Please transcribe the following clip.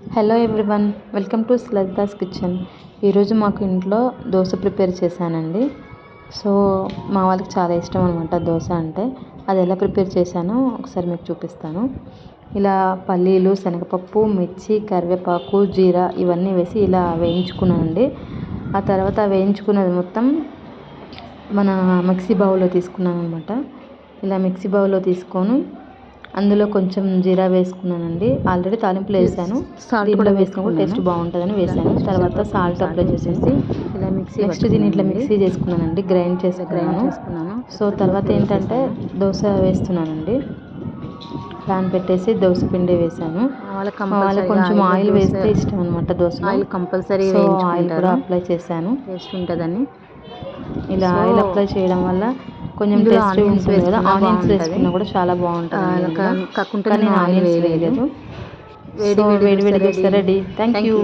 Hello everyone, welcome to Shraddha's kitchen. ఈరోజు మాకు ఇంట్లో దోశ ప్రిపేర్ చేశానండి. సో మా వాళ్ళకి చాలా ఇష్టం అనమాట దోశ అంటే. అది ఎలా ప్రిపేర్ చేశానో ఒకసారి మీకు చూపిస్తాను. ఇలా పల్లీలు, శనగపప్పు, మిర్చి, కరివేపాకు, జీరా ఇవన్నీ వేసి ఇలా వేయించుకున్నానండి. ఆ తర్వాత వేయించుకున్నది మొత్తం మన మిక్సీ బౌల్లో తీసుకున్నాను అనమాట. ఇలా మిక్సీ బౌల్లో తీసుకొని అందులో కొంచెం జీరా వేసుకున్నానండి. ఆల్రెడీ తాలింపులో వేసాను, దీంట్లో వేసుకుని టేస్ట్ బాగుంటుందని వేసాను. తర్వాత సాల్ట్ అప్లై చేసేసి ఇలా నెక్స్ట్ దీన్ని ఇట్లా మిక్సీ చేసుకున్నానండి, గ్రైండ్ చేసుకున్నాను. సో తర్వాత ఏంటంటే దోశ వేస్తున్నానండి. ప్యాన్ పెట్టేసి దోశ పిండి వేసాను. వాళ్ళకి కొంచెం ఆయిల్ వేస్తే ఇష్టం అనమాట dosa, oil compulsory. So oil కూడా అప్లై చేశాను, టేస్ట్ ఉంటుందని. ఇలా ఆయిల్ అప్లై చేయడం వల్ల కొంచెం టేస్ట్ ఉంటుంది కదా. ఆనియన్స్ వేసుకున్నా కూడా చాలా బాగుంటుంది, కానీ నేను ఆనియన్స్ వేయలేదు. వేడి వేడి దోశ రెడీ. Thank you.